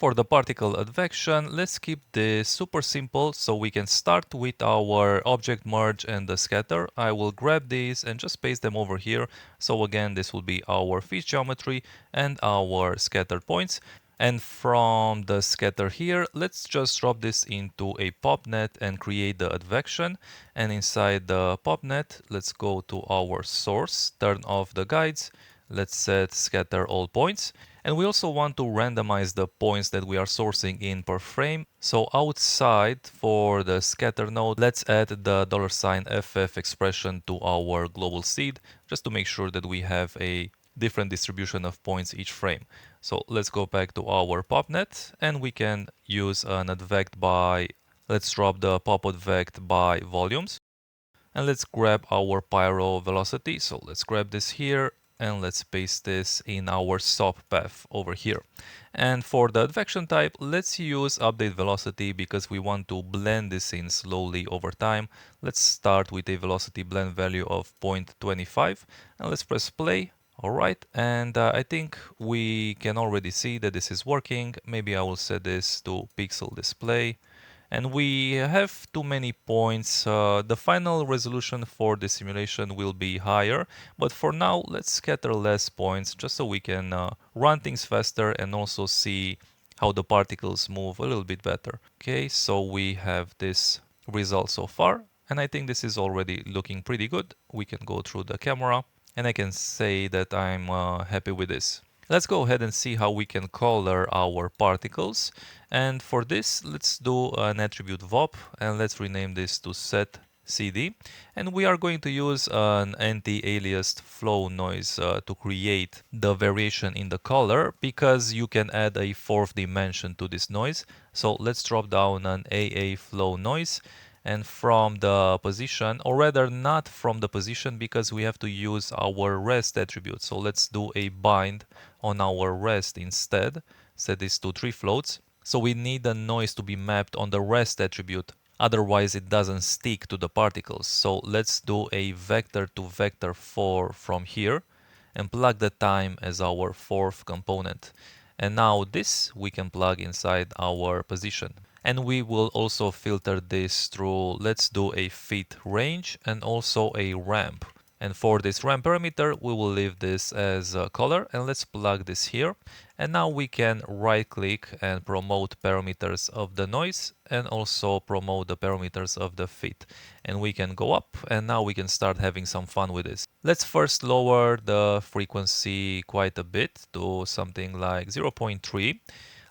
For the particle advection, let's keep this super simple so we can start with our object merge and the scatter. I will grab these and just paste them over here. So again, this will be our fish geometry and our scattered points. And from the scatter here, let's just drop this into a popnet and create the advection. And inside the popnet, let's go to our source, turn off the guides. Let's set scatter all points. And we also want to randomize the points that we are sourcing in per frame. So outside for the scatter node, let's add the $FF expression to our global seed, just to make sure that we have a different distribution of points each frame. So let's go back to our popnet and we can use an advect by, let's drop the pop advect by volumes. And let's grab our pyro velocity. So let's grab this here and let's paste this in our SOP path over here. And for the advection type, let's use update velocity because we want to blend this in slowly over time. Let's start with a velocity blend value of 0.25 and let's press play. All right, and I think we can already see that this is working. Maybe I will set this to pixel display. And we have too many points. The final resolution for the simulation will be higher, but for now let's scatter less points just so we can run things faster and also see how the particles move a little bit better. Okay, so we have this result so far, and I think this is already looking pretty good. We can go through the camera and I can say that I'm happy with this. Let's go ahead and see how we can color our particles. And for this, let's do an attribute VOP and let's rename this to set CD. And we are going to use an anti-aliased flow noise to create the variation in the color because you can add a fourth dimension to this noise. So let's drop down an AA flow noise. And from the position, or rather not from the position because we have to use our rest attribute. So let's do a bind on our rest instead. Set this to 3 floats. So we need the noise to be mapped on the rest attribute. Otherwise it doesn't stick to the particles. So let's do a vector to vector 4 from here and plug the time as our fourth component. And now this we can plug inside our position. And we will also filter this through, let's do a fit range and also a ramp. And for this ramp parameter, we will leave this as a color and let's plug this here. And now we can right click and promote parameters of the noise and also promote the parameters of the fit. And we can go up and now we can start having some fun with this. Let's first lower the frequency quite a bit to something like 0.3.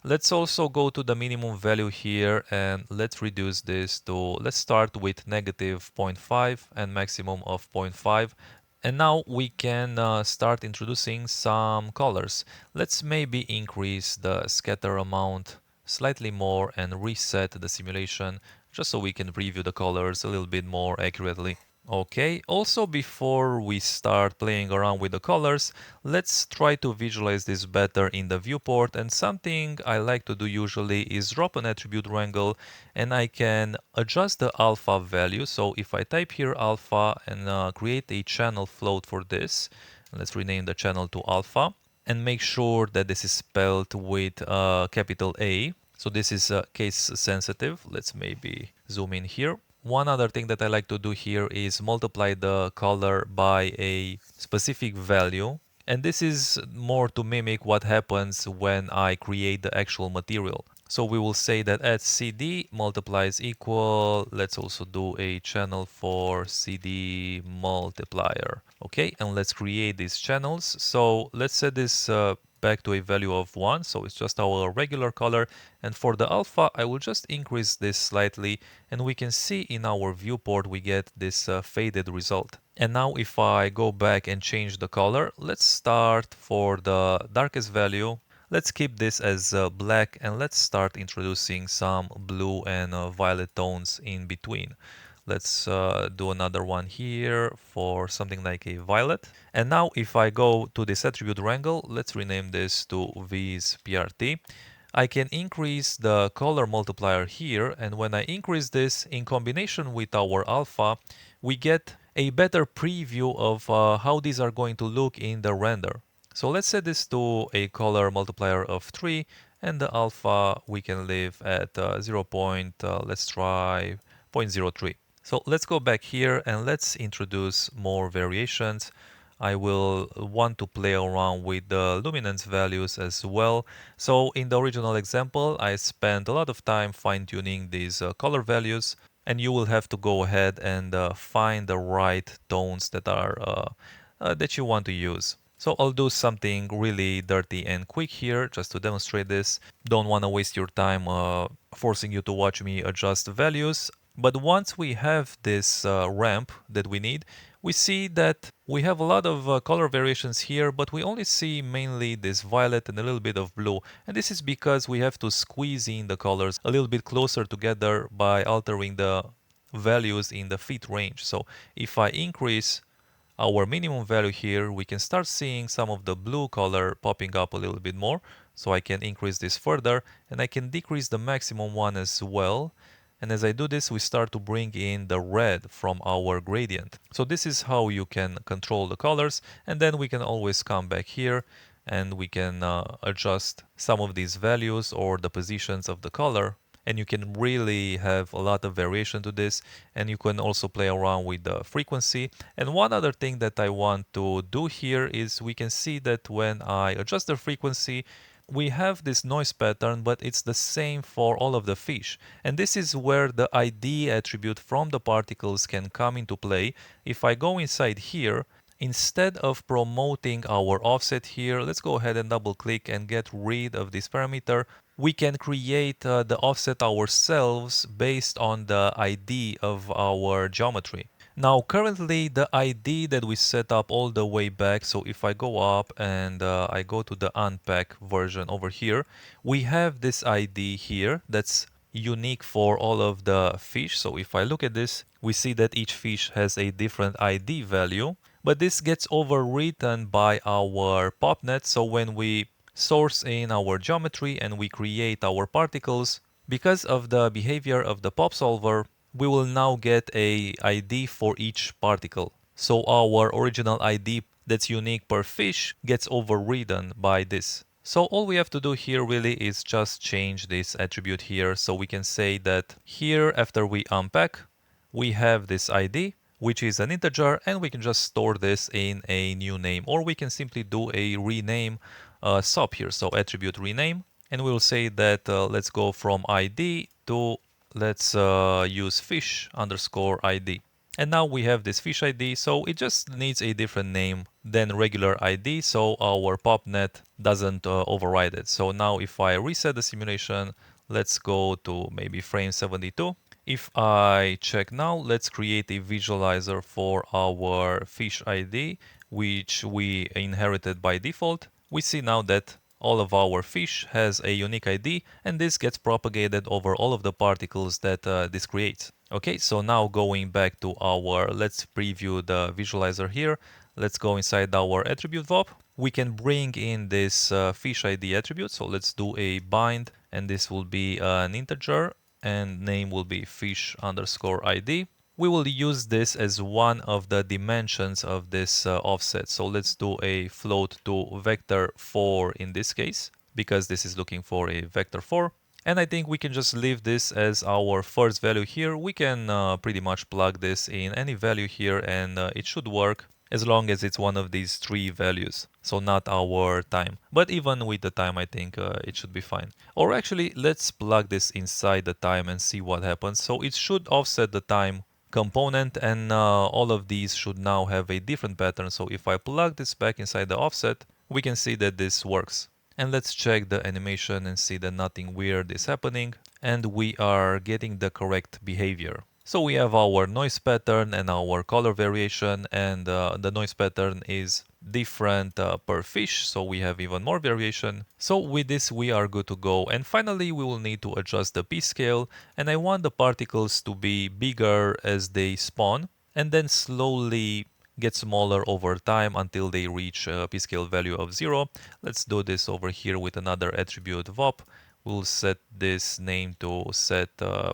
Let's also go to the minimum value here and let's reduce this to, let's start with negative 0.5 and maximum of 0.5. And now we can start introducing some colors. Let's maybe increase the scatter amount slightly more and reset the simulation just so we can preview the colors a little bit more accurately. Okay, also before we start playing around with the colors, let's try to visualize this better in the viewport. And something I like to do usually is drop an attribute wrangle and I can adjust the alpha value. So if I type here alpha and create a channel float for this, let's rename the channel to alpha and make sure that this is spelled with capital A. So this is case sensitive. Let's maybe zoom in here. One other thing that I like to do here is multiply the color by a specific value. And this is more to mimic what happens when I create the actual material. So we will say that at CD multiplies equal, let's also do a channel for CD multiplier. Okay, and let's create these channels. So let's set this back to a value of 1, so it's just our regular color. And for the alpha, I will just increase this slightly, and we can see in our viewport we get this faded result. And now if I go back and change the color, let's start for the darkest value. Let's keep this as black and let's start introducing some blue and violet tones in between. Let's do another one here for something like a violet. And now if I go to this attribute wrangle, let's rename this to Viz PRT. I can increase the color multiplier here, and when I increase this in combination with our alpha, we get a better preview of how these are going to look in the render. So let's set this to a color multiplier of 3 and the alpha we can leave at 0. Let's try 0.03. So let's go back here and let's introduce more variations. I will want to play around with the luminance values as well. So in the original example, I spent a lot of time fine-tuning these color values, and you will have to go ahead and find the right tones that are that you want to use. So I'll do something really dirty and quick here just to demonstrate this. Don't want to waste your time forcing you to watch me adjust the values. But once we have this ramp that we need, we see that we have a lot of color variations here, but we only see mainly this violet and a little bit of blue. And this is because we have to squeeze in the colors a little bit closer together by altering the values in the fit range. So if I increase our minimum value here, we can start seeing some of the blue color popping up a little bit more. So I can increase this further, and I can decrease the maximum one as well. And as I do this, we start to bring in the red from our gradient. So this is how you can control the colors, and then we can always come back here and we can adjust some of these values or the positions of the color, and you can really have a lot of variation to this, and you can also play around with the frequency. And one other thing that I want to do here is we can see that when I adjust the frequency, we have this noise pattern, but it's the same for all of the fish. And this is where the ID attribute from the particles can come into play. If I go inside here, instead of promoting our offset here, let's go ahead and double click and get rid of this parameter. We can create the offset ourselves based on the ID of our geometry. Now currently the ID that we set up all the way back, so if I go up and I go to the unpack version over here, we have this ID here that's unique for all of the fish. So if I look at this, we see that each fish has a different ID value, but this gets overwritten by our popnet. So when we source in our geometry and we create our particles, because of the behavior of the pop solver, we will now get a ID for each particle. So our original ID that's unique per fish gets overridden by this. So all we have to do here really is just change this attribute here. So we can say that here after we unpack, we have this ID, which is an integer, and we can just store this in a new name, or we can simply do a rename sub here. So attribute rename, and we will say that let's go from ID to let's use fish underscore ID. And now we have this fish ID, so it just needs a different name than regular ID, so our popnet doesn't override it. So now if I reset the simulation, let's go to maybe frame 72. If I check now, let's create a visualizer for our fish ID, which we inherited by default. We see now that all of our fish has a unique ID, and this gets propagated over all of the particles that this creates. Okay, so now going back to our, let's preview the visualizer here. Let's go inside our attribute VOP. We can bring in this fish ID attribute. So let's do a bind, and this will be an integer, and name will be fish underscore ID. We will use this as one of the dimensions of this offset. So let's do a float to vector 4 in this case, because this is looking for a vector 4. And I think we can just leave this as our first value here. We can pretty much plug this in any value here, and it should work as long as it's one of these three values. So not our time. But even with the time, I think it should be fine. Or actually, let's plug this inside the time and see what happens. So it should offset the time component, and all of these should now have a different pattern. So if I plug this back inside the offset, we can see that this works. And let's check the animation and see that nothing weird is happening, and we are getting the correct behavior. So we have our noise pattern and our color variation, and the noise pattern is different per fish, so we have even more variation. So with this we are good to go. And finally we will need to adjust the p-scale, and I want the particles to be bigger as they spawn and then slowly get smaller over time until they reach a p-scale value of 0. Let's do this over here with another attribute VOP. We'll set this name to set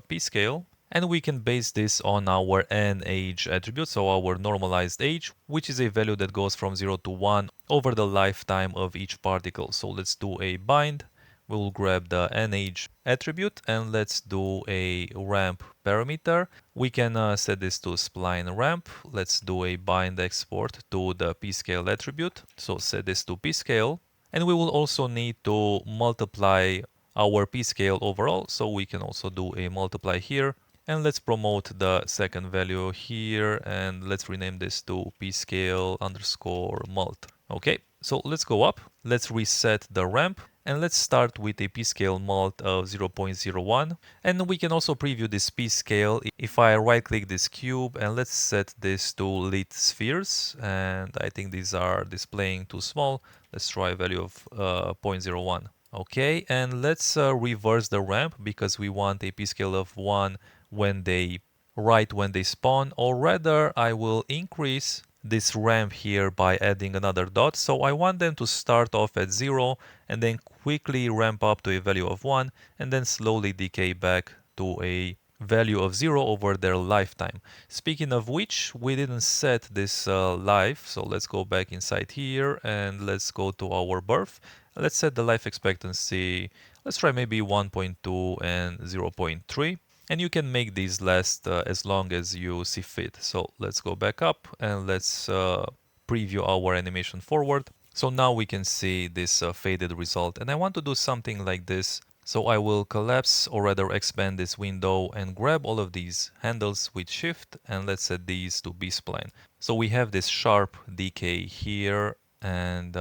p-scale. And we can base this on our n-age attribute, so our normalized age, which is a value that goes from 0 to 1 over the lifetime of each particle. So let's do a bind. We will grab the NH attribute and let's do a ramp parameter. We can set this to spline ramp. Let's do a bind export to the p-scale attribute. So set this to p-scale. And we will also need to multiply our p-scale overall. So we can also do a multiply here. And let's promote the second value here and let's rename this to p-scale underscore mult. Okay, so let's go up. Let's reset the ramp and let's start with a p-scale mult of 0.01. And we can also preview this p-scale if I right click this cube and let's set this to lit spheres. And I think these are displaying too small. Let's try a value of 0.01. Okay, and let's reverse the ramp because we want a p-scale of 1 when they spawn, or rather I will increase this ramp here by adding another dot. So I want them to start off at 0 and then quickly ramp up to a value of 1 and then slowly decay back to a value of 0 over their lifetime. Speaking of which, we didn't set this life, so let's go back inside here and let's go to our birth. Let's set the life expectancy, let's try maybe 1.2 and 0.3. And you can make these last as long as you see fit. So let's go back up and let's preview our animation forward. So now we can see this faded result. And I want to do something like this. So I will collapse or rather expand this window and grab all of these handles with shift and let's set these to B-spline. So we have this sharp decay here and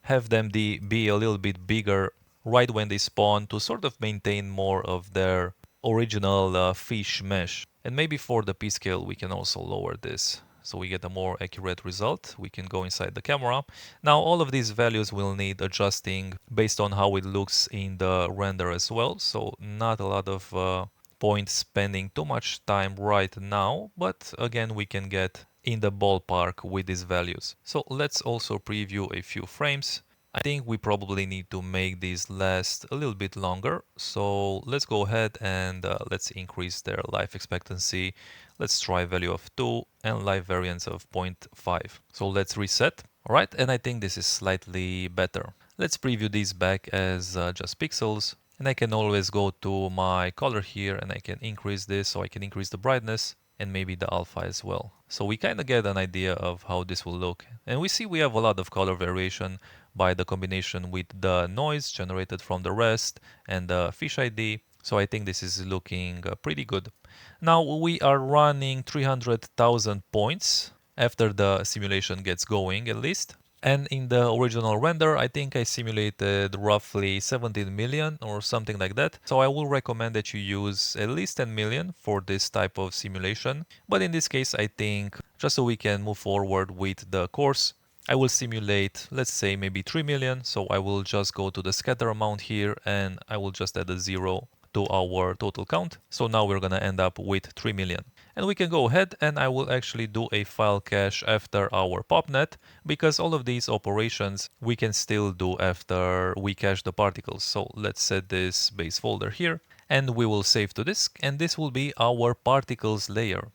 have them be a little bit bigger right when they spawn to sort of maintain more of their original fish mesh. And maybe for the p-scale we can also lower this so we get a more accurate result. We can go inside the camera. Now all of these values will need adjusting based on how it looks in the render as well. So not a lot of point spending too much time right now, but again we can get in the ballpark with these values. So let's also preview a few frames. I think we probably need to make these last a little bit longer. So let's go ahead and let's increase their life expectancy. Let's try a value of 2 and life variance of 0.5. So let's reset. All right, and I think this is slightly better. Let's preview these back as just pixels. And I can always go to my color here and I can increase this so I can increase the brightness and maybe the alpha as well. So we kind of get an idea of how this will look. And we see we have a lot of color variation by the combination with the noise generated from the rest and the fish ID. So I think this is looking pretty good. Now we are running 300,000 points after the simulation gets going at least. And in the original render, I think I simulated roughly 17 million or something like that. So I will recommend that you use at least 10 million for this type of simulation. But in this case, I think just so we can move forward with the course, I will simulate, let's say maybe 3 million. So I will just go to the scatter amount here and I will just add a 0 to our total count. So now we're gonna end up with 3 million. And we can go ahead and I will actually do a file cache after our popnet because all of these operations we can still do after we cache the particles. So let's set this base folder here and we will save to disk and this will be our particles layer.